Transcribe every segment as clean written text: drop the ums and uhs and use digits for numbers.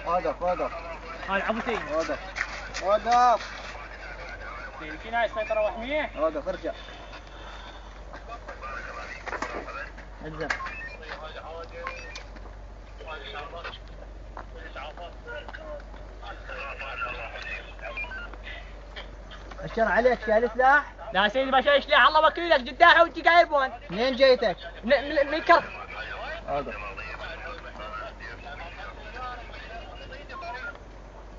وقف وقف. هاي ابو سيد. وقف وقف. في ناس سيطرة وحمية. وقف ارجع. اجزم. اشر عليك شايل سلاح؟ لا سيدي ما شايل سلاح الله وكيلك جداحه وانت قايبون. منين جيتك؟ من كرخ. وقف.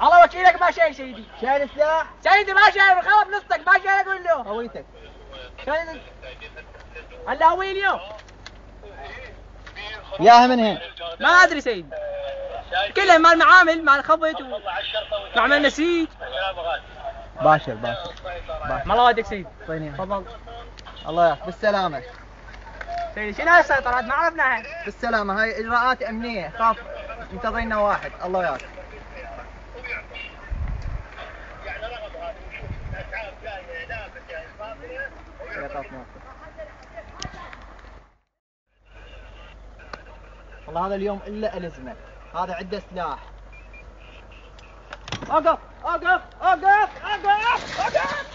الله وكيلك ما شايل سيدي. شايل سلاح؟ سيدي ما شايل خلاص نصك ما شايل اقول له. هويتك؟ شايل هلا هوي اليوم. ياها من هين؟ ما ادري سيدي. كله مع المعامل مع الخبط ومع النسيج. باشر باشر. ما الله ودك سيدي. طيني. تفضل. الله يعافيك بالسلامة. سيدي شنو هاي السيطرات ما عرفناها. بالسلامة هاي اجراءات امنية خاف انتظرنا واحد الله يعافيك. والله هذا اليوم الا الزمه، هذا عنده سلاح. اوقف اوقف اوقف اوقف اوقف.